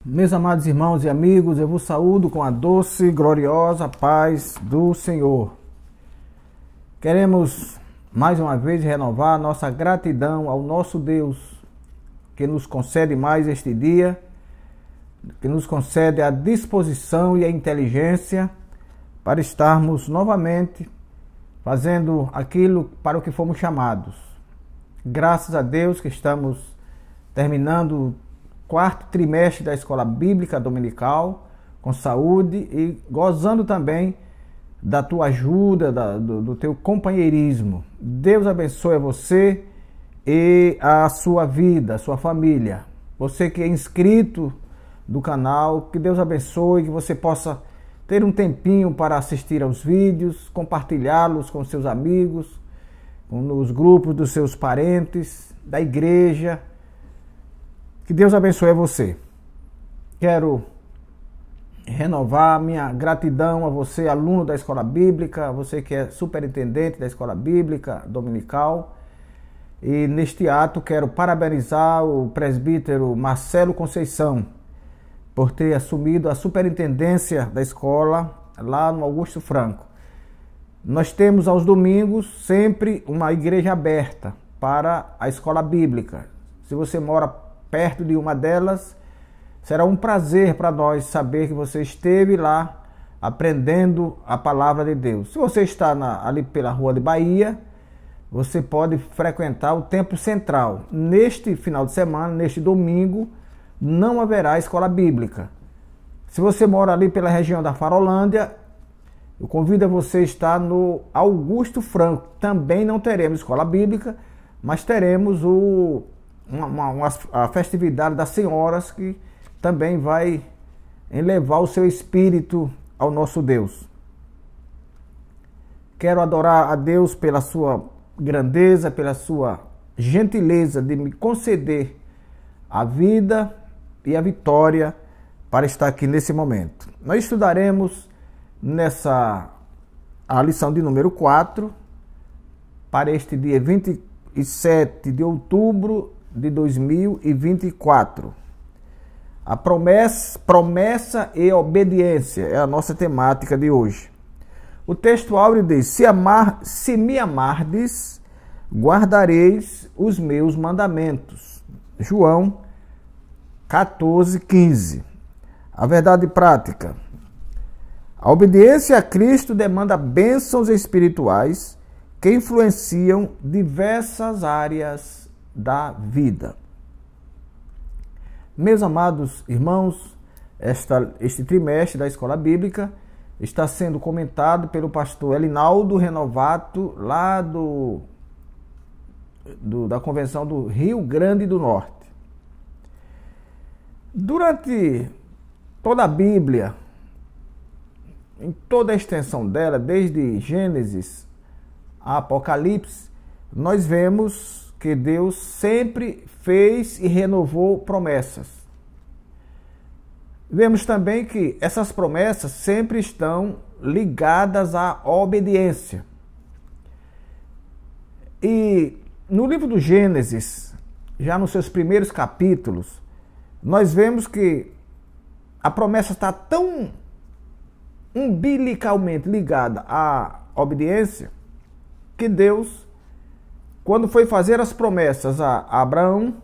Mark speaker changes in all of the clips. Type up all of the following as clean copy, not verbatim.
Speaker 1: Meus amados irmãos e amigos, eu vos saúdo com a doce e gloriosa paz do Senhor. Queremos mais uma vez renovar nossa gratidão ao nosso Deus, que nos concede mais este dia, que nos concede a disposição e a inteligência para estarmos novamente fazendo aquilo para o que fomos chamados. Graças a Deus que estamos terminando quarto trimestre da Escola Bíblica Dominical, com saúde e gozando também da tua ajuda, do teu companheirismo. Deus abençoe você e a sua vida, a sua família. Você que é inscrito do canal, que Deus abençoe, que você possa ter um tempinho para assistir aos vídeos, compartilhá-los com seus amigos, nos grupos dos seus parentes, da igreja. Que Deus abençoe você. Quero renovar minha gratidão a você, aluno da Escola Bíblica, a você que é superintendente da Escola Bíblica Dominical. E neste ato quero parabenizar o presbítero Marcelo Conceição por ter assumido a superintendência da escola lá no Augusto Franco. Nós temos aos domingos sempre uma igreja aberta para a Escola Bíblica. Se você mora perto de uma delas, será um prazer para nós saber que você esteve lá aprendendo a palavra de Deus. Se você está ali pela Rua de Bahia, você pode frequentar o Templo Central. Neste final de semana, neste domingo, não haverá escola bíblica. Se você mora ali pela região da Farolândia, eu convido você a estar no Augusto Franco. Também não teremos escola bíblica, mas teremos a festividade das senhoras, que também vai elevar o seu espírito ao nosso Deus. Quero adorar a Deus pela sua grandeza, pela sua gentileza de me conceder a vida e a vitória para estar aqui nesse momento. Nós estudaremos a lição de número 4 para este dia 27 de outubro de 2024. A promessa e obediência é a nossa temática de hoje. O texto áureo diz: se me amardes, guardareis os meus mandamentos. João 14:15. A verdade prática. A obediência a Cristo demanda bênçãos espirituais que influenciam diversas áreas da vida. Meus amados irmãos, este trimestre da Escola Bíblica está sendo comentado pelo pastor Elinaldo Renovato, lá da Convenção do Rio Grande do Norte. Durante toda a Bíblia, em toda a extensão dela, desde Gênesis a Apocalipse, nós vemos que Deus sempre fez e renovou promessas. Vemos também que essas promessas sempre estão ligadas à obediência. E no livro do Gênesis, já nos seus primeiros capítulos, nós vemos que a promessa está tão umbilicalmente ligada à obediência que Deus, quando foi fazer as promessas a Abraão,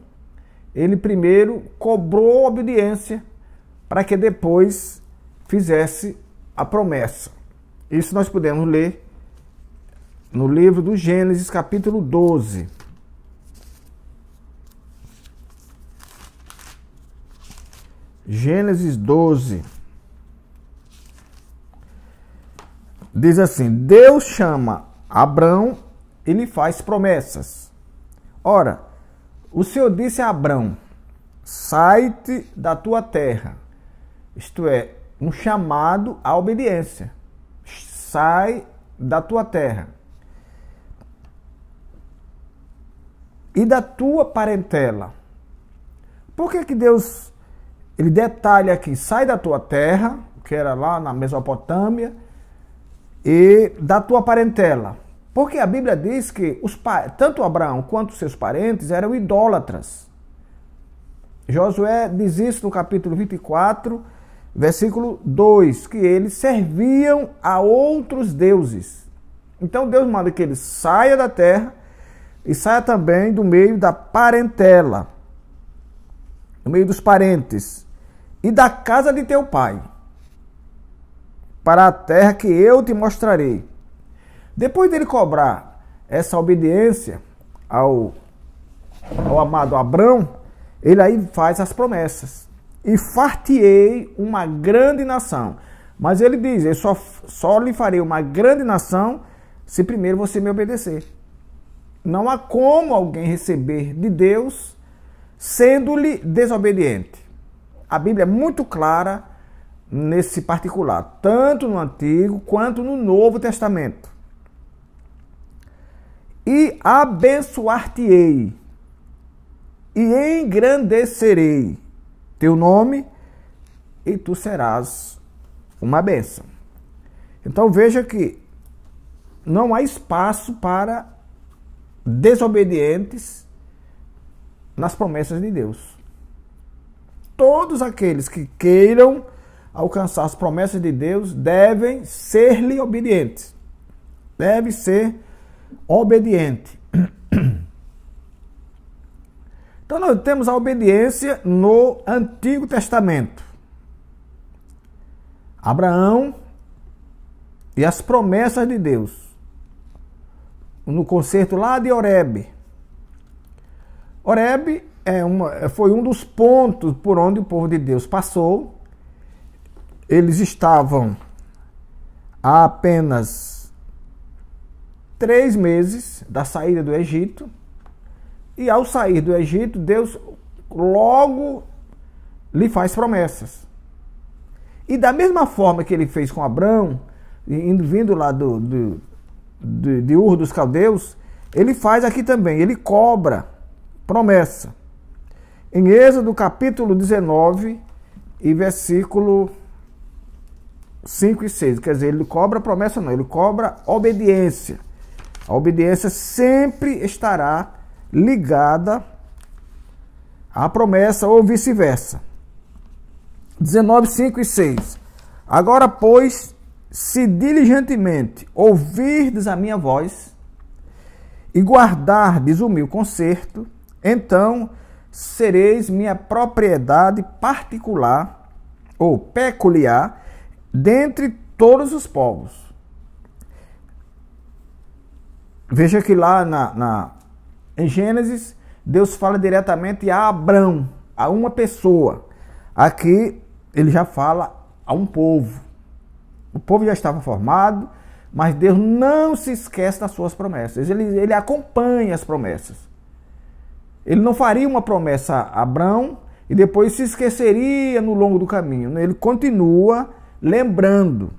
Speaker 1: ele primeiro cobrou obediência para que depois fizesse a promessa. Isso nós podemos ler no livro do Gênesis, capítulo 12. Gênesis 12. Diz assim: Deus chama Abrão e lhe faz promessas. Ora, o Senhor disse a Abrão: sai-te da tua terra. Isto é, um chamado à obediência. Sai da tua terra. E da tua parentela. Por que Deus, ele detalha aqui: sai da tua terra, que era lá na Mesopotâmia, e da tua parentela? Porque a Bíblia diz que tanto Abraão quanto seus parentes eram idólatras. Josué diz isso no capítulo 24, versículo 2, que eles serviam a outros deuses. Então Deus manda que ele saia da terra e saia também do meio da parentela, do meio dos parentes, e da casa de teu pai, para a terra que eu te mostrarei. Depois dele cobrar essa obediência ao amado Abrão, ele aí faz as promessas. E far-te-ei uma grande nação. Mas ele diz, eu só lhe farei uma grande nação se primeiro você me obedecer. Não há como alguém receber de Deus sendo-lhe desobediente. A Bíblia é muito clara nesse particular, tanto no Antigo quanto no Novo Testamento. E abençoar-te-ei, e engrandecerei teu nome, e tu serás uma bênção. Então veja que não há espaço para desobedientes nas promessas de Deus. Todos aqueles que queiram alcançar as promessas de Deus devem ser-lhe obedientes. Deve ser obediente. Então nós temos a obediência no Antigo Testamento. Abraão e as promessas de Deus. No concerto lá de Horebe. Horebe foi um dos pontos por onde o povo de Deus passou. Eles estavam há apenas 3 meses da saída do Egito. E ao sair do Egito, Deus logo lhe faz promessas. E da mesma forma que ele fez com Abrão, vindo lá de Ur dos Caldeus, ele faz aqui também, ele cobra promessa. Em Êxodo capítulo 19 e versículo 5 e 6, quer dizer, ele cobra promessa não, ele cobra obediência. A obediência sempre estará ligada à promessa ou vice-versa. 19, 5 e 6. Agora, pois, se diligentemente ouvirdes a minha voz e guardardes o meu concerto, então sereis minha propriedade particular ou peculiar dentre todos os povos. Veja que lá em Gênesis, Deus fala diretamente a Abrão, a uma pessoa. Aqui ele já fala a um povo. O povo já estava formado, mas Deus não se esquece das suas promessas. Ele acompanha as promessas. Ele não faria uma promessa a Abrão e depois se esqueceria no longo do caminho. Ele continua lembrando.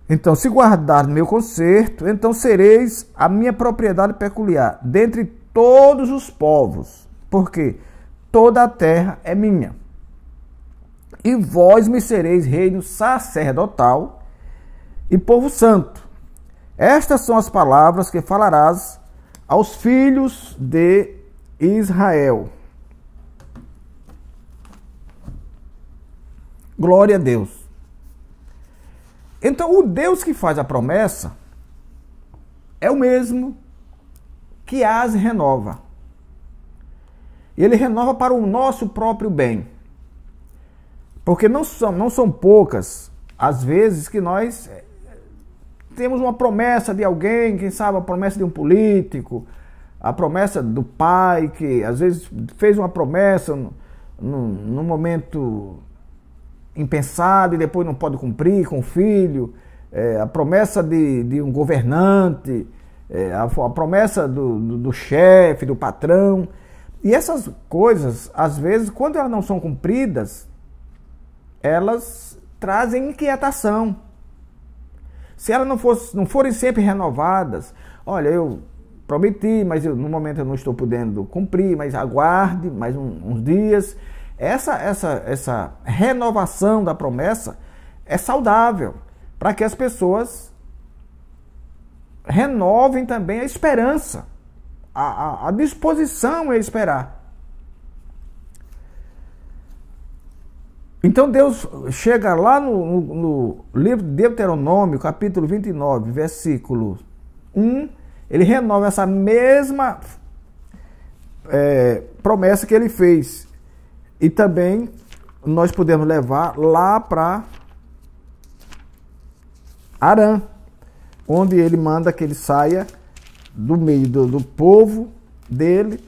Speaker 1: Então, se guardar meu concerto, então sereis a minha propriedade peculiar dentre todos os povos, porque toda a terra é minha. E vós me sereis reino sacerdotal e povo santo. Estas são as palavras que falarás aos filhos de Israel. Glória a Deus. Então, o Deus que faz a promessa é o mesmo que as renova. Ele renova para o nosso próprio bem. Porque não são poucas as vezes que nós temos uma promessa de alguém, quem sabe a promessa de um político, a promessa do pai, que às vezes fez uma promessa num momento impensado e depois não pode cumprir com o filho, a promessa de um governante, a promessa do chefe, do patrão. E essas coisas, às vezes, quando elas não são cumpridas, elas trazem inquietação. Se elas não forem sempre renovadas, olha, eu prometi, mas no momento eu não estou podendo cumprir, mas aguarde mais uns dias. Essa renovação da promessa é saudável para que as pessoas renovem também a esperança, a disposição a esperar. Então Deus chega lá no livro de Deuteronômio, capítulo 29, versículo 1, ele renova essa mesma promessa que ele fez. E também nós podemos levar lá para Arã, onde ele manda que ele saia do meio do povo dele,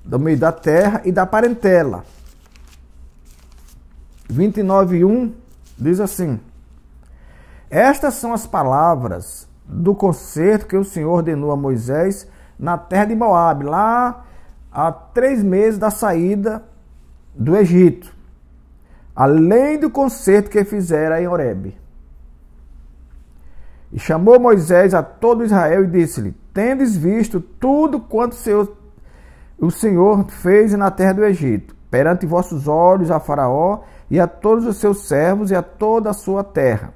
Speaker 1: do meio da terra e da parentela. 29:1 diz assim: estas são as palavras do concerto que o Senhor ordenou a Moisés na terra de Moabe, lá há 3 meses da saída do Egito, além do concerto que fizera em Horebe. E chamou Moisés a todo Israel e disse-lhe: tendes visto tudo quanto o Senhor fez na terra do Egito, perante vossos olhos a Faraó e a todos os seus servos e a toda a sua terra.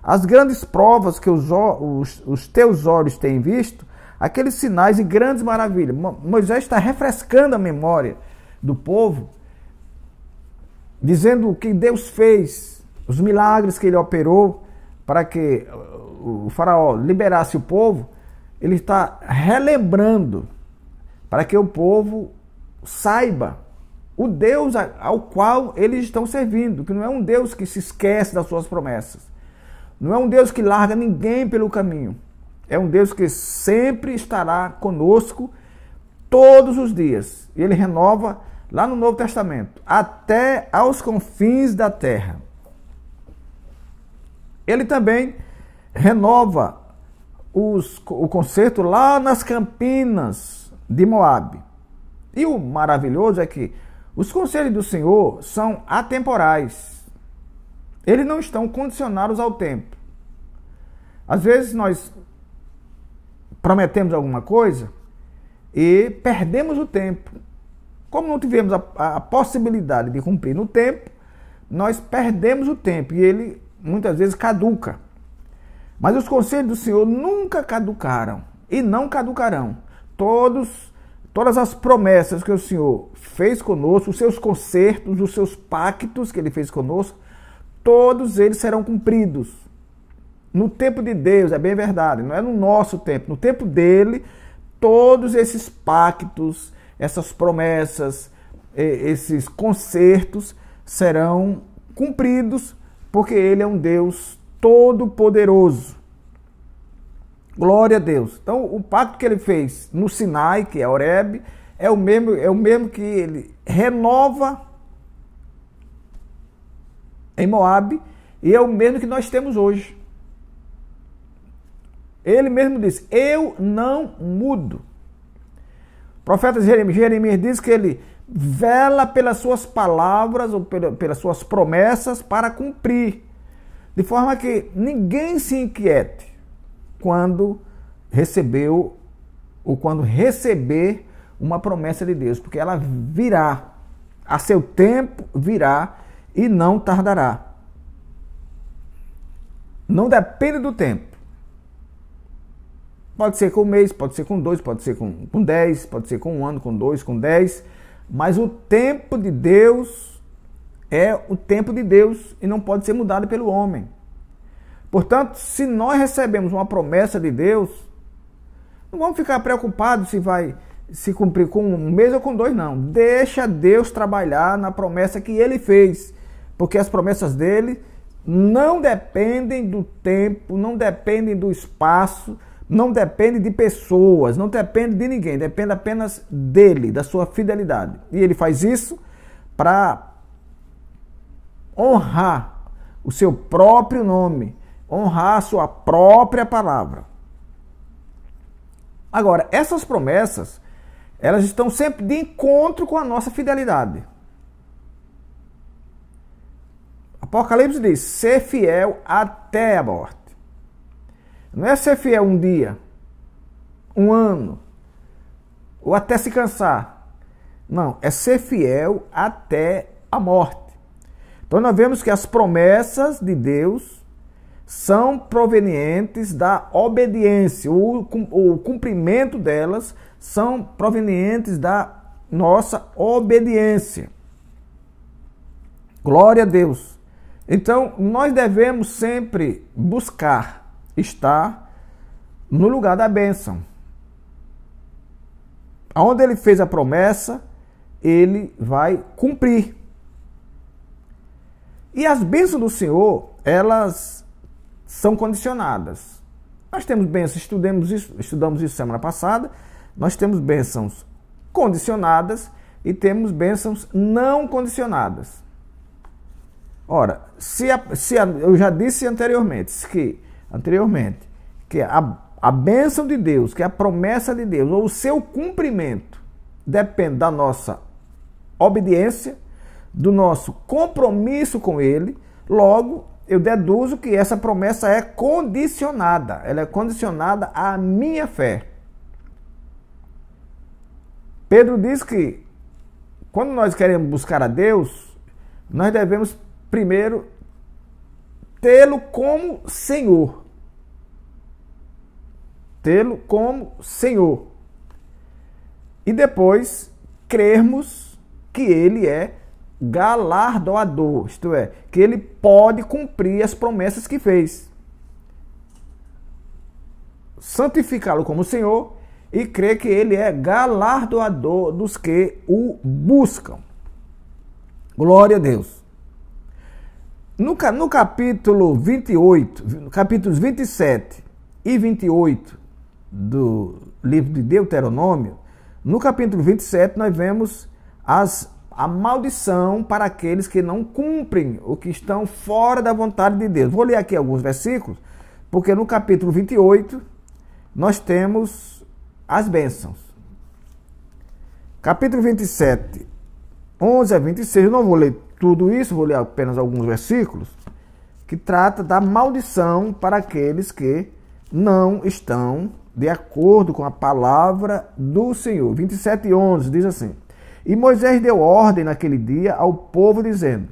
Speaker 1: As grandes provas que os teus olhos têm visto, aqueles sinais e grandes maravilhas. Moisés está refrescando a memória do povo, dizendo o que Deus fez, os milagres que ele operou para que o Faraó liberasse o povo. Ele está relembrando para que o povo saiba o Deus ao qual eles estão servindo, que não é um Deus que se esquece das suas promessas, não é um Deus que larga ninguém pelo caminho, é um Deus que sempre estará conosco todos os dias. E ele renova lá no Novo Testamento, até aos confins da terra. Ele também renova o concerto lá nas campinas de Moabe. E o maravilhoso é que os conselhos do Senhor são atemporais. Eles não estão condicionados ao tempo. Às vezes nós prometemos alguma coisa e perdemos o tempo. Como não tivemos a possibilidade de cumprir no tempo, nós perdemos o tempo e ele muitas vezes caduca. Mas os conselhos do Senhor nunca caducaram e não caducarão. Todas as promessas que o Senhor fez conosco, os seus concertos, os seus pactos que ele fez conosco, todos eles serão cumpridos. No tempo de Deus, é bem verdade, não é no nosso tempo. No tempo dele, todos esses pactos, essas promessas, esses concertos serão cumpridos, porque ele é um Deus todo-poderoso. Glória a Deus. Então, o pacto que ele fez no Sinai, que é Horebe, é o mesmo que ele renova em Moabe, e é o mesmo que nós temos hoje. Ele mesmo diz: eu não mudo. O profeta Jeremias diz que ele vela pelas suas palavras ou pelas suas promessas para cumprir, de forma que ninguém se inquiete quando recebeu ou quando receber uma promessa de Deus, porque ela virá, a seu tempo virá e não tardará. Não depende do tempo. Pode ser com um mês, pode ser com 2, pode ser com 10, pode ser com 1 ano, com 2, com 10, mas o tempo de Deus é o tempo de Deus e não pode ser mudado pelo homem. Portanto, se nós recebemos uma promessa de Deus, não vamos ficar preocupados se vai se cumprir com 1 mês ou com 2, não. Deixa Deus trabalhar na promessa que ele fez, porque as promessas dele não dependem do tempo, não dependem do espaço, não dependem de pessoas, não dependem de ninguém, depende apenas dele, da sua fidelidade. E ele faz isso para honrar o seu próprio nome, honrar a sua própria palavra. Agora, essas promessas, elas estão sempre de encontro com a nossa fidelidade. Apocalipse diz: ser fiel até a morte. Não é ser fiel um dia, 1 ano, ou até se cansar. Não, é ser fiel até a morte. Então nós vemos que as promessas de Deus são provenientes da obediência, o cumprimento delas são provenientes da nossa obediência. Glória a Deus. Então, nós devemos sempre buscar estar no lugar da bênção. Onde ele fez a promessa, ele vai cumprir. E as bênçãos do Senhor, elas são condicionadas. Nós temos bênçãos, estudamos isso semana passada, nós temos bênçãos condicionadas e temos bênçãos não condicionadas. Ora, eu já disse anteriormente que a bênção de Deus, que a promessa de Deus, ou o seu cumprimento, depende da nossa obediência, do nosso compromisso com Ele. Logo, eu deduzo que essa promessa é condicionada. Ela é condicionada à minha fé. Pedro diz que quando nós queremos buscar a Deus, nós devemos primeiro tê-lo como Senhor. Tê-lo como Senhor. E depois crermos que Ele é galardoador, isto é, que Ele pode cumprir as promessas que fez. Santificá-lo como Senhor e crer que Ele é galardoador dos que o buscam. Glória a Deus. No capítulo 28, capítulos 27 e 28 do livro de Deuteronômio, no capítulo 27 nós vemos a maldição para aqueles que não cumprem o que estão fora da vontade de Deus. Vou ler aqui alguns versículos, porque no capítulo 28 nós temos as bênçãos. Capítulo 27, 11 a 26, eu não vou ler tudo isso, vou ler apenas alguns versículos, que trata da maldição para aqueles que não estão de acordo com a palavra do Senhor. 27:11 diz assim: E Moisés deu ordem naquele dia ao povo, dizendo: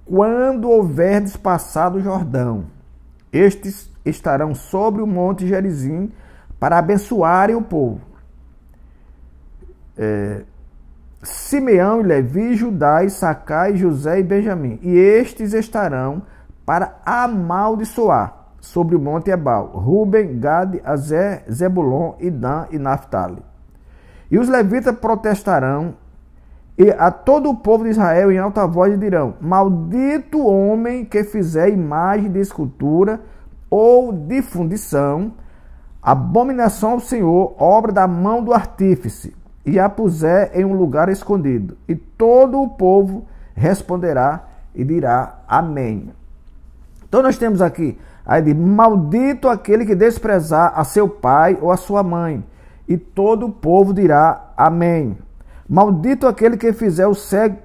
Speaker 1: Quando houverdes passado o Jordão, estes estarão sobre o monte Gerizim para abençoarem o povo. Simeão e Levi, Judá, Issacar, José e Benjamim. E estes estarão para amaldiçoar sobre o monte Ebal, Ruben, Gade, Azer, Zebulon, e Dan e Naphtali. E os levitas protestarão e a todo o povo de Israel em alta voz dirão: Maldito o homem que fizer imagem de escultura ou de fundição, abominação ao Senhor, obra da mão do artífice, e a puser em um lugar escondido. E todo o povo responderá e dirá: Amém. Então nós temos aqui, aí de maldito aquele que desprezar a seu pai ou a sua mãe, e todo o povo dirá: Amém. Maldito aquele que fizer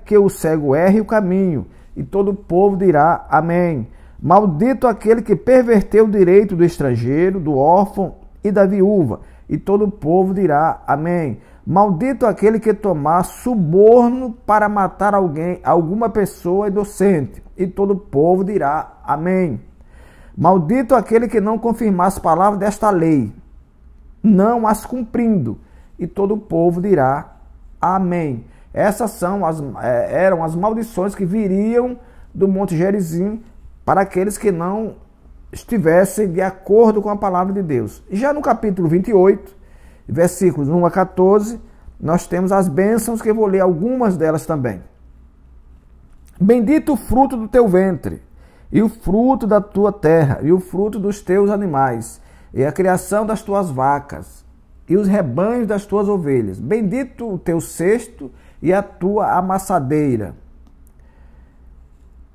Speaker 1: que o cego erre o caminho, e todo o povo dirá: Amém. Maldito aquele que perverteu o direito do estrangeiro, do órfão e da viúva, e todo o povo dirá: Amém. Maldito aquele que tomar suborno para matar alguma pessoa inocente, e todo o povo dirá: Amém. Maldito aquele que não confirmar as palavras desta lei, não as cumprindo, e todo o povo dirá: Amém. Essas eram as maldições que viriam do Monte Gerizim para aqueles que não estivessem de acordo com a palavra de Deus. E já no capítulo 28, versículos 1 a 14, nós temos as bênçãos, que eu vou ler algumas delas também. Bendito o fruto do teu ventre, e o fruto da tua terra, e o fruto dos teus animais, e a criação das tuas vacas, e os rebanhos das tuas ovelhas. Bendito o teu cesto e a tua amassadeira.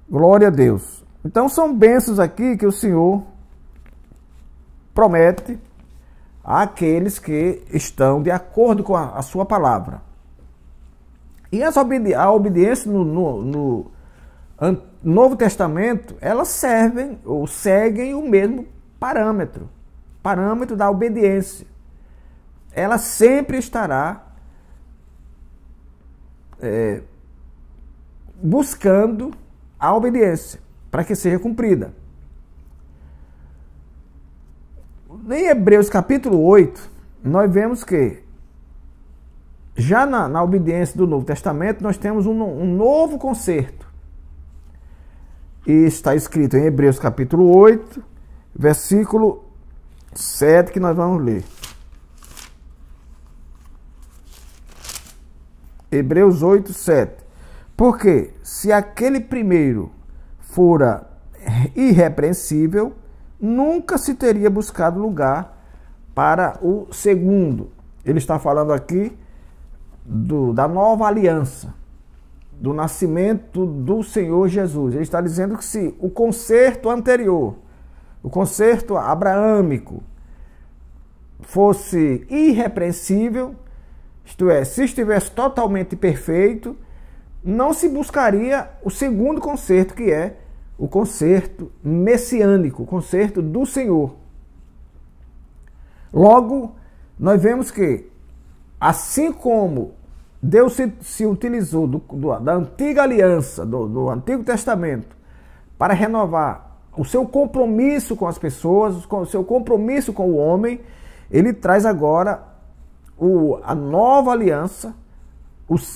Speaker 1: Glória a Deus. Então são bênçãos aqui que o Senhor promete àqueles que estão de acordo com a sua palavra. E a obediência no Novo Testamento, elas servem ou seguem o mesmo parâmetro da obediência. Ela sempre estará buscando a obediência para que seja cumprida. Em Hebreus capítulo 8, nós vemos que já na obediência do Novo Testamento nós temos um novo concerto. e está escrito em Hebreus capítulo 8, versículo 7, que nós vamos ler. Hebreus 8, 7. Porque se aquele primeiro fora irrepreensível, nunca se teria buscado lugar para o segundo. Ele está falando aqui da nova aliança, do nascimento do Senhor Jesus. Ele está dizendo que se o concerto anterior, o concerto abraâmico, fosse irrepreensível, isto é, se estivesse totalmente perfeito, não se buscaria o segundo concerto, que é o concerto messiânico, o concerto do Senhor. Logo, nós vemos que, assim como Deus se utilizou da antiga aliança, do Antigo Testamento, para renovar o seu compromisso com as pessoas, o seu compromisso com o homem, ele traz agora a nova aliança,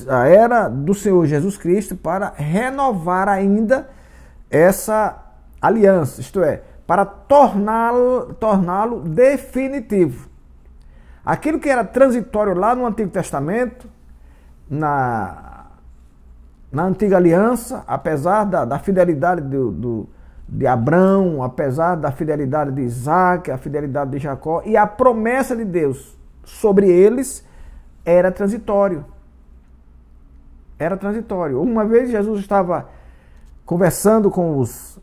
Speaker 1: a era do Senhor Jesus Cristo, para renovar ainda essa aliança, isto é, para torná-lo definitivo. Aquilo que era transitório lá no Antigo Testamento, na antiga aliança, apesar da fidelidade de Abraão, apesar da fidelidade de Isaac, a fidelidade de Jacó e a promessa de Deus sobre eles, era transitório. Era transitório. Uma vez Jesus estava conversando com os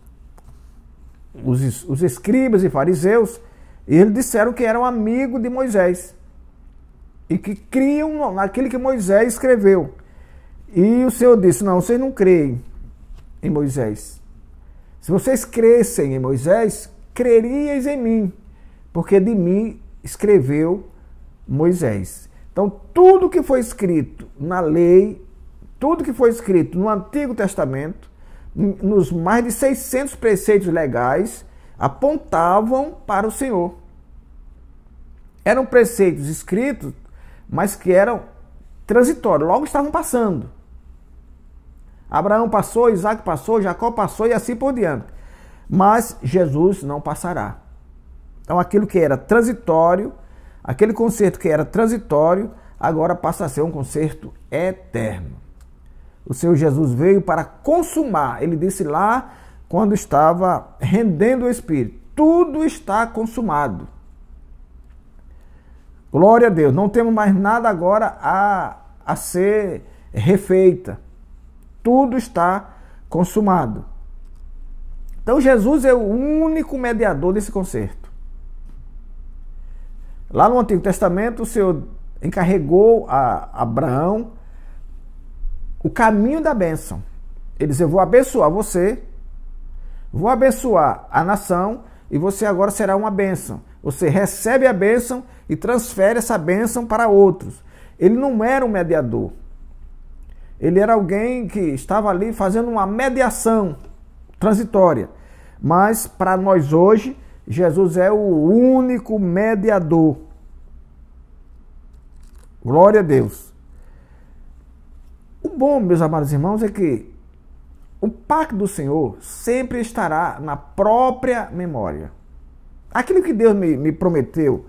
Speaker 1: escribas e fariseus, e eles disseram que eram amigos de Moisés e que criam naquilo que Moisés escreveu. E o Senhor disse: não, vocês não creem em Moisés. Se vocês crescem em Moisés, creríeis em mim, porque de mim escreveu Moisés. Então, tudo que foi escrito na lei, tudo que foi escrito no Antigo Testamento, nos mais de 600 preceitos legais, apontavam para o Senhor. Eram preceitos escritos, mas que eram transitórios, logo estavam passando. Abraão passou, Isaac passou, Jacó passou e assim por diante. Mas Jesus não passará. Então aquilo que era transitório, aquele concerto que era transitório, agora passa a ser um concerto eterno. O Senhor Jesus veio para consumar. Ele disse lá, quando estava rendendo o Espírito: tudo está consumado. Glória a Deus. Não temos mais nada agora a ser refeita. Tudo está consumado. Então Jesus é o único mediador desse concerto. Lá no Antigo Testamento, o Senhor encarregou a Abraão o caminho da bênção. Ele disse: eu vou abençoar você, vou abençoar a nação, e você agora será uma bênção. Você recebe a bênção e transfere essa bênção para outros. Ele não era um mediador. Ele era alguém que estava ali fazendo uma mediação transitória. Mas para nós hoje, Jesus é o único mediador. Glória a Deus. O bom, meus amados irmãos, é que o pacto do Senhor sempre estará na própria memória. Aquilo que Deus me prometeu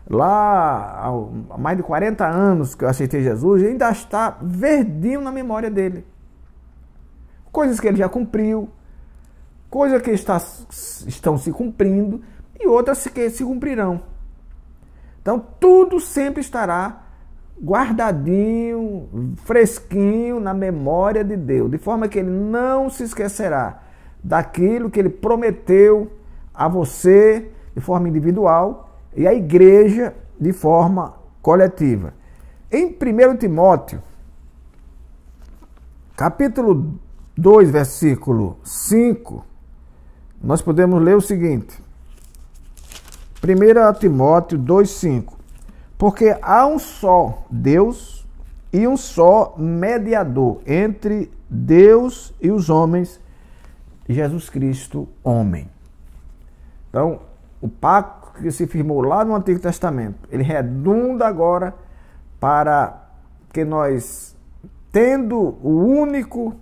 Speaker 1: lá há mais de 40 anos que eu aceitei Jesus, ainda está verdinho na memória dele. Coisas que ele já cumpriu, coisas que estão se cumprindo e outras que se cumprirão. Então tudo sempre estará guardadinho, fresquinho na memória de Deus, de forma que ele não se esquecerá daquilo que ele prometeu a você de forma individual e à igreja de forma coletiva. Em 1 Timóteo, capítulo 2, versículo 5, nós podemos ler o seguinte: 1 Timóteo 2, 5. Porque há um só Deus e um só mediador entre Deus e os homens, Jesus Cristo, homem. Então, o pacto que se firmou lá no Antigo Testamento, ele redunda agora para que nós, tendo o único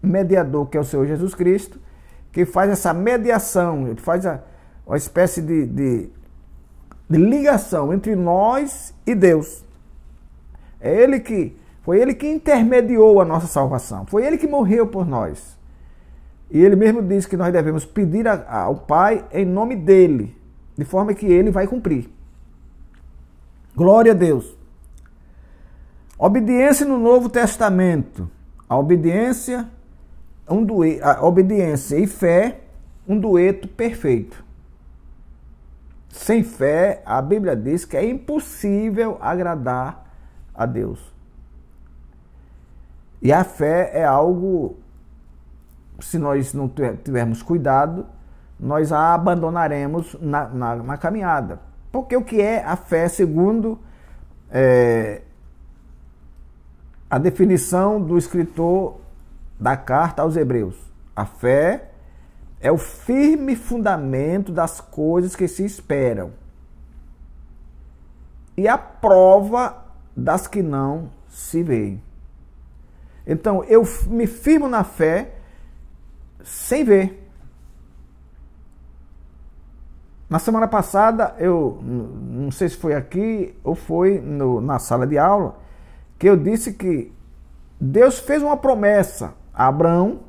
Speaker 1: mediador, que é o Senhor Jesus Cristo, que faz essa mediação, ele faz uma espécie de ligação entre nós e Deus. Foi Ele que intermediou a nossa salvação. Foi Ele que morreu por nós. E Ele mesmo diz que nós devemos pedir ao Pai em nome dEle, de forma que Ele vai cumprir. Glória a Deus. Obediência no Novo Testamento. A obediência e fé, um dueto perfeito. Sem fé, a Bíblia diz que é impossível agradar a Deus. E a fé é algo, se nós não tivermos cuidado, nós a abandonaremos na caminhada. Porque o que é a fé, segundo a definição do escritor da carta aos Hebreus? A fé é o firme fundamento das coisas que se esperam e a prova das que não se veem. Então, eu me firmo na fé sem ver. Na semana passada, eu não sei se foi aqui ou foi na sala de aula, que eu disse que Deus fez uma promessa a Abraão,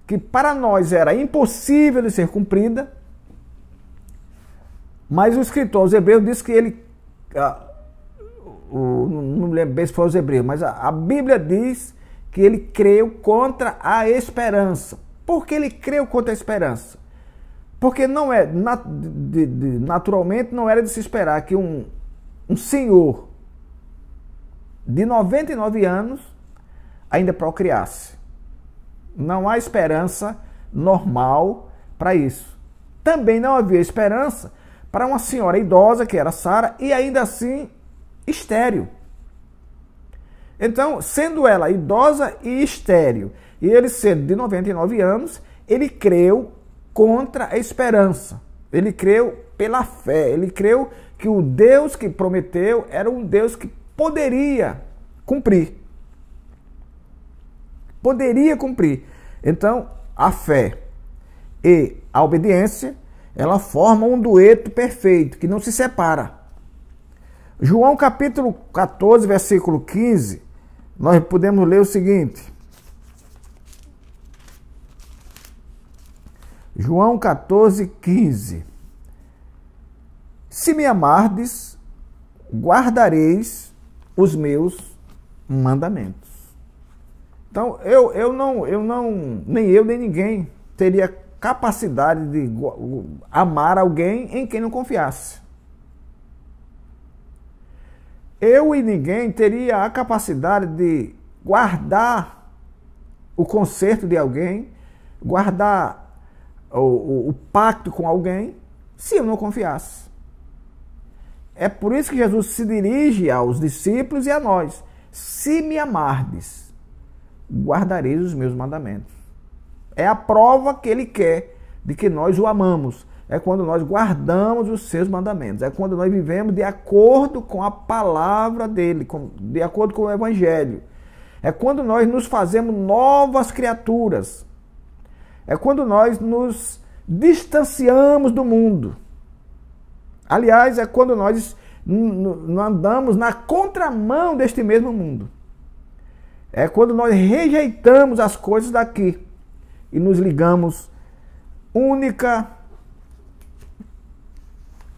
Speaker 1: que para nós era impossível de ser cumprida, mas o escritor aos Hebreus disse que ele, não me lembro bem se foi aos Hebreus, mas a Bíblia diz que ele creu contra a esperança. Por que ele creu contra a esperança? Porque não é, naturalmente não era de se esperar que um senhor de 99 anos ainda procriasse. Não há esperança normal para isso. Também não havia esperança para uma senhora idosa, que era Sara, e ainda assim estéril. Então, sendo ela idosa e estéril, e ele sendo de 99 anos, ele creu contra a esperança. Ele creu pela fé. Ele creu que o Deus que prometeu era um Deus que poderia cumprir. Poderia cumprir. Então, a fé e a obediência, ela formam um dueto perfeito, que não se separa. João capítulo 14, versículo 15, nós podemos ler o seguinte. João 14, 15. Se me amardes, guardareis os meus mandamentos. Então, nem eu nem ninguém teria capacidade de amar alguém em quem não confiasse. Eu e ninguém teria a capacidade de guardar o conserto de alguém, guardar o pacto com alguém, se eu não confiasse. É por isso que Jesus se dirige aos discípulos e a nós. Se me amardes, guardareis os meus mandamentos. É a prova que ele quer de que nós o amamos. É quando nós guardamos os seus mandamentos. É quando nós vivemos de acordo com a palavra dele, de acordo com o evangelho. É quando nós nos fazemos novas criaturas. É quando nós nos distanciamos do mundo. Aliás, é quando nós andamos na contramão deste mesmo mundo. É quando nós rejeitamos as coisas daqui e nos ligamos única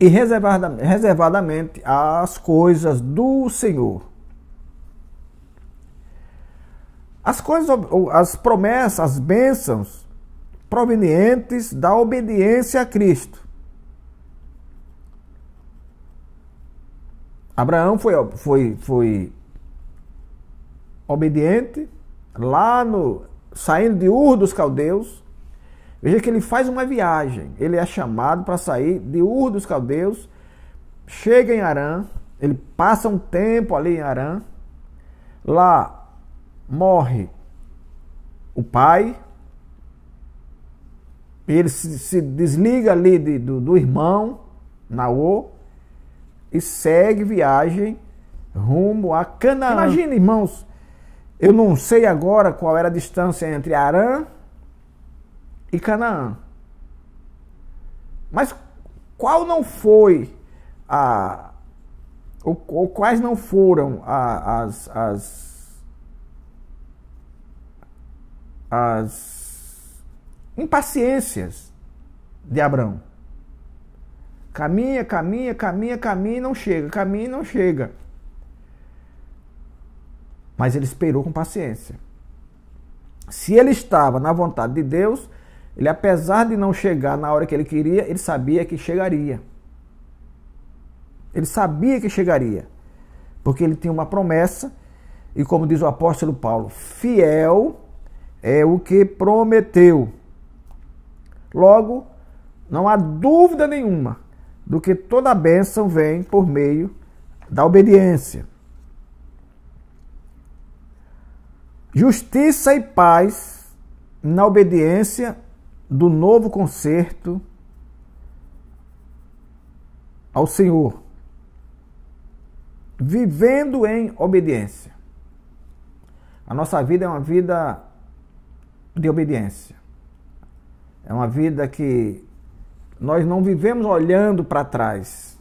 Speaker 1: e reservadamente às coisas do Senhor. As coisas, as promessas, as bênçãos provenientes da obediência a Cristo. Abraão foi obediente lá saindo de Ur dos Caldeus. Veja que ele faz uma viagem. Ele é chamado para sair de Ur dos Caldeus, chega em Harã, ele passa um tempo ali em Harã. Lá morre o pai. Ele se desliga ali do irmão, Naor, e segue viagem rumo a Canaã. Imagina, irmãos, eu não sei agora qual era a distância entre Harã e Canaã. Mas qual não foi ou quais não foram as impaciências de Abrão? Caminha, caminha, caminha, caminha e não chega, caminha e não chega. Mas ele esperou com paciência. Se ele estava na vontade de Deus, ele, apesar de não chegar na hora que ele queria, ele sabia que chegaria. Ele sabia que chegaria. Porque ele tinha uma promessa, e como diz o apóstolo Paulo, fiel é o que prometeu. Logo, não há dúvida nenhuma do que toda a bênção vem por meio da obediência. Justiça e paz na obediência do novo concerto ao Senhor. Vivendo em obediência. A nossa vida é uma vida de obediência. É uma vida que nós não vivemos olhando para trás.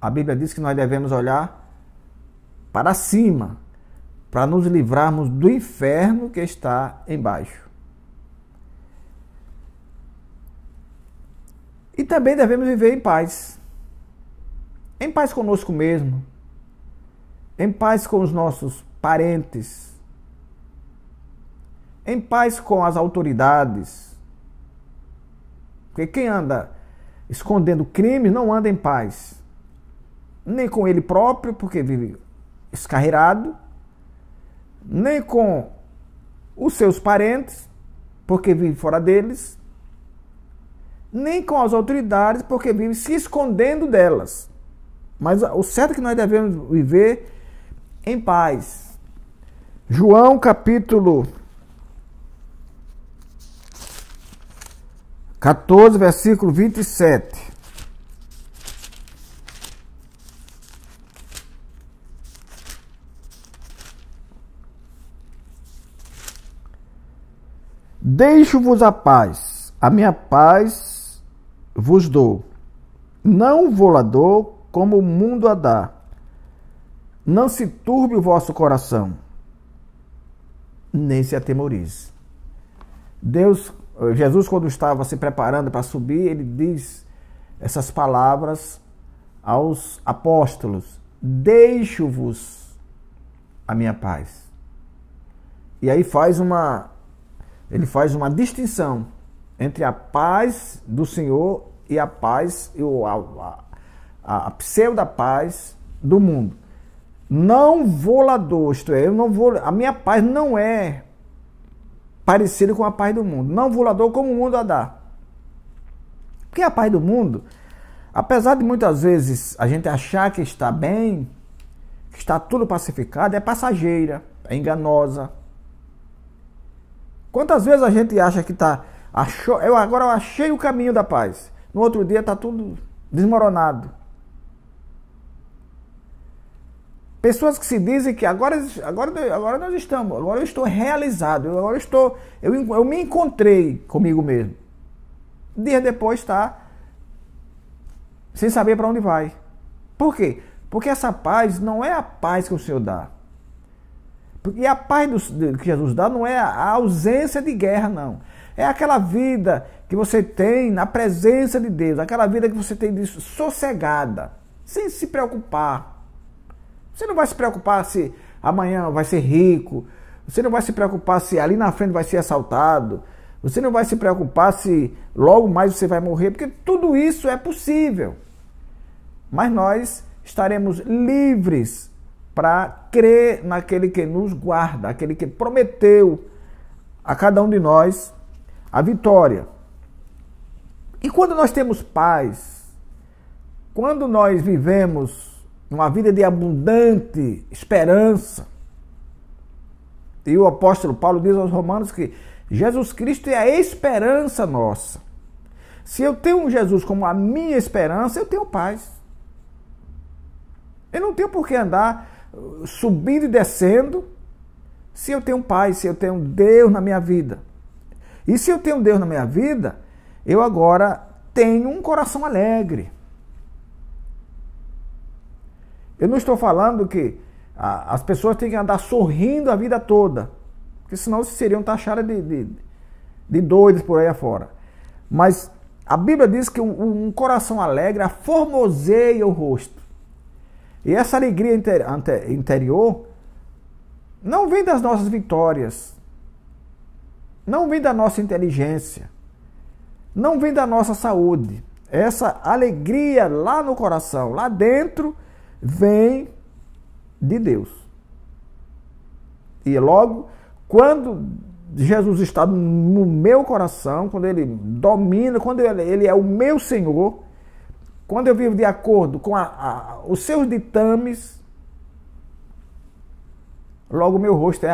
Speaker 1: A Bíblia diz que nós devemos olhar para cima, para nos livrarmos do inferno que está embaixo. E também devemos viver em paz. Em paz conosco mesmo. Em paz com os nossos parentes. Em paz com as autoridades. Porque quem anda escondendo crime não anda em paz. Nem com ele próprio, porque vive escarreirado, nem com os seus parentes, porque vive fora deles, nem com as autoridades, porque vive se escondendo delas. Mas o certo é que nós devemos viver em paz. João capítulo 14, versículo 27. Deixo-vos a paz, a minha paz vos dou. Não vou lá dou como o mundo a dá. Não se turbe o vosso coração, nem se atemorize. Jesus, quando estava se preparando para subir, ele diz essas palavras aos apóstolos: deixo-vos a minha paz. E aí ele faz uma distinção entre a paz do Senhor e a paz, a pseudo-paz do mundo. Não vou lá dou, isto é, a minha paz não é parecida com a paz do mundo. Não vou lá dou como o mundo a dá. Porque a paz do mundo, apesar de muitas vezes a gente achar que está bem, que está tudo pacificado, é passageira, é enganosa. Quantas vezes a gente acha que agora eu achei o caminho da paz. No outro dia está tudo desmoronado. Pessoas que se dizem que agora eu estou realizado, eu me encontrei comigo mesmo. Dias depois está sem saber para onde vai. Por quê? Porque essa paz não é a paz que o Senhor dá. E a paz que Jesus dá não é a ausência de guerra, não. É aquela vida que você tem na presença de Deus, aquela vida que você tem sossegada, sem se preocupar. Você não vai se preocupar se amanhã vai ser rico, você não vai se preocupar se ali na frente vai ser assaltado, você não vai se preocupar se logo mais você vai morrer, porque tudo isso é possível. Mas nós estaremos livres para crer naquele que nos guarda, aquele que prometeu a cada um de nós a vitória. E quando nós temos paz, quando nós vivemos uma vida de abundante esperança, e o apóstolo Paulo diz aos Romanos que Jesus Cristo é a esperança nossa. Se eu tenho um Jesus como a minha esperança, eu tenho paz. Eu não tenho por que andar subindo e descendo, Se eu tenho um Pai, se eu tenho Deus na minha vida. E se eu tenho Deus na minha vida, eu agora tenho um coração alegre. Eu não estou falando que as pessoas têm que andar sorrindo a vida toda, porque senão seriam taxadas de doidos por aí afora. Mas a Bíblia diz que um coração alegre aformoseia o rosto. E essa alegria interior não vem das nossas vitórias, não vem da nossa inteligência, não vem da nossa saúde. Essa alegria lá no coração, lá dentro, vem de Deus. E logo, quando Jesus está no meu coração, quando Ele domina, quando Ele é o meu Senhor, quando eu vivo de acordo com os seus ditames, logo o meu rosto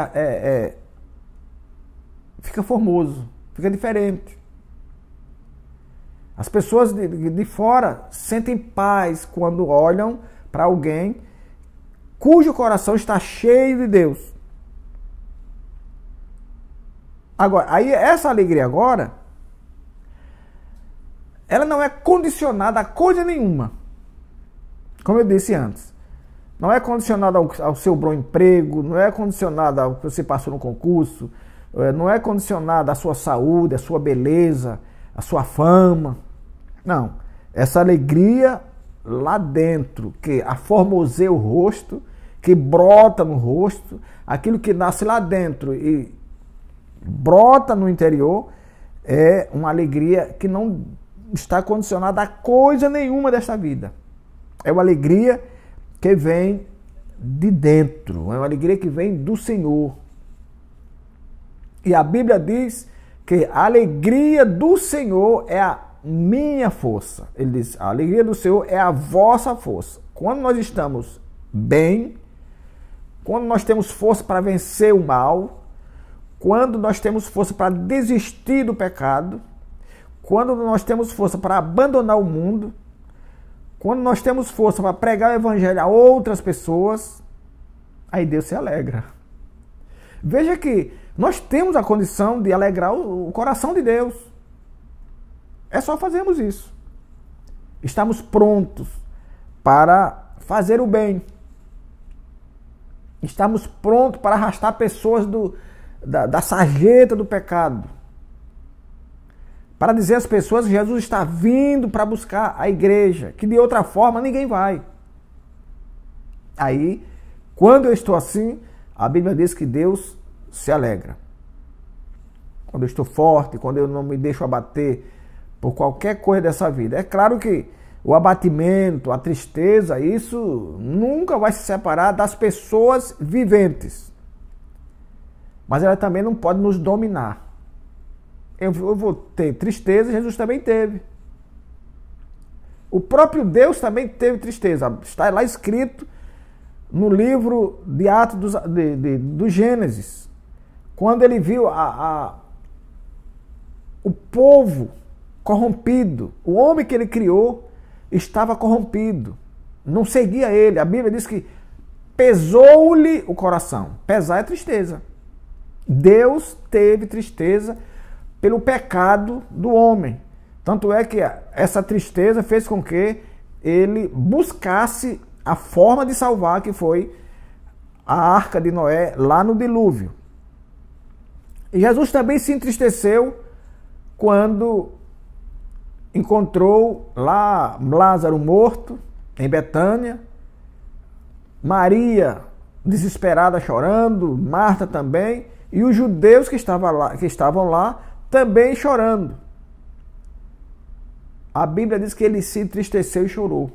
Speaker 1: fica formoso, fica diferente. As pessoas de fora sentem paz quando olham para alguém cujo coração está cheio de Deus. Agora, aí essa alegria agora, ela não é condicionada a coisa nenhuma. Como eu disse antes. Não é condicionada ao seu bom emprego, não é condicionada ao que você passou no concurso, não é condicionada à sua saúde, à sua beleza, à sua fama. Não. Essa alegria lá dentro, que aformoseia o rosto, que brota no rosto, aquilo que nasce lá dentro e brota no interior, é uma alegria que não está condicionada a coisa nenhuma desta vida. É uma alegria que vem de dentro, é uma alegria que vem do Senhor. E a Bíblia diz que a alegria do Senhor é a minha força. Ele diz, a alegria do Senhor é a vossa força. Quando nós estamos bem, quando nós temos força para vencer o mal, quando nós temos força para desistir do pecado, quando nós temos força para abandonar o mundo, quando nós temos força para pregar o evangelho a outras pessoas, aí Deus se alegra. Veja que nós temos a condição de alegrar o coração de Deus. É só fazermos isso. Estamos prontos para fazer o bem. Estamos prontos para arrastar pessoas da sarjeta do pecado. Para dizer às pessoas que Jesus está vindo para buscar a igreja, que de outra forma ninguém vai. Aí, quando eu estou assim, a Bíblia diz que Deus se alegra. Quando eu estou forte, quando eu não me deixo abater por qualquer coisa dessa vida. É claro que o abatimento, a tristeza, isso nunca vai se separar das pessoas viventes. Mas ela também não pode nos dominar. Eu vou ter tristeza, Jesus também teve. O próprio Deus também teve tristeza. Está lá escrito no livro de Atos do Gênesis. Quando ele viu o povo corrompido, o homem que ele criou estava corrompido, não seguia ele. A Bíblia diz que pesou-lhe o coração. Pesar é tristeza. Deus teve tristeza pelo pecado do homem. Tanto é que essa tristeza fez com que ele buscasse a forma de salvar, que foi a arca de Noé lá no dilúvio. E Jesus também se entristeceu quando encontrou lá Lázaro morto em Betânia, Maria desesperada chorando, Marta também, e os judeus que estavam lá também chorando. A Bíblia diz que ele se entristeceu e chorou.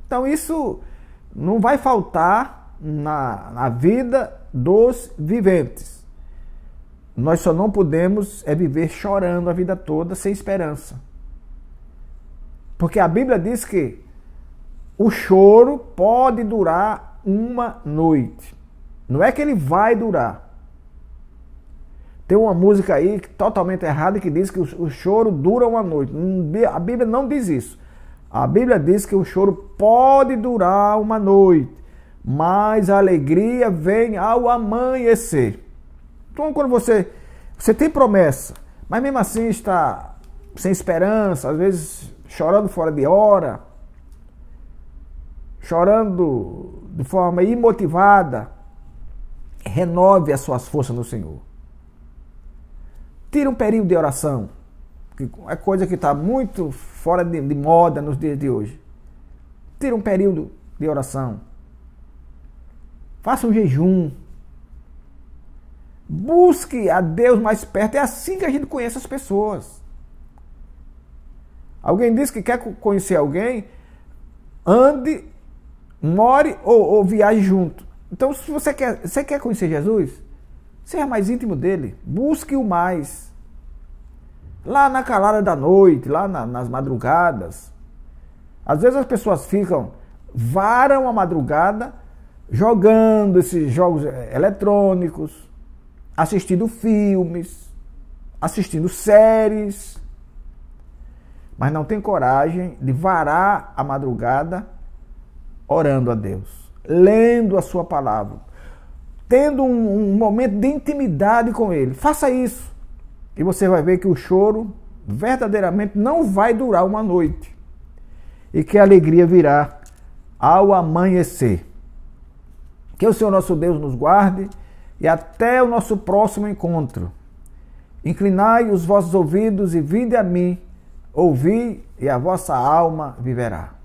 Speaker 1: Então isso não vai faltar na vida dos viventes. Nós só não podemos viver chorando a vida toda sem esperança. Porque a Bíblia diz que o choro pode durar uma noite. Não é que ele vai durar. Tem uma música aí totalmente errada que diz que o choro dura uma noite. A Bíblia não diz isso. A Bíblia diz que o choro pode durar uma noite, mas a alegria vem ao amanhecer. Então, quando você tem promessa, mas mesmo assim está sem esperança, às vezes chorando fora de hora, chorando de forma imotivada, renove as suas forças no Senhor. Tira um período de oração, que é coisa que está muito fora de moda nos dias de hoje. Tira um período de oração. Faça um jejum. Busque a Deus mais perto. É assim que a gente conhece as pessoas. Alguém diz que quer conhecer alguém, ande, more ou viaje junto. Então, se você quer conhecer Jesus, seja mais íntimo dele. Busque-o mais. Lá na calada da noite, lá nas madrugadas. Às vezes as pessoas varam a madrugada jogando esses jogos eletrônicos, assistindo filmes, assistindo séries, mas não tem coragem de varar a madrugada orando a Deus, lendo a sua palavra, tendo um momento de intimidade com Ele. Faça isso e você vai ver que o choro verdadeiramente não vai durar uma noite e que a alegria virá ao amanhecer. Que o Senhor nosso Deus nos guarde e até o nosso próximo encontro. Inclinai os vossos ouvidos e vinde a mim, ouvi e a vossa alma viverá.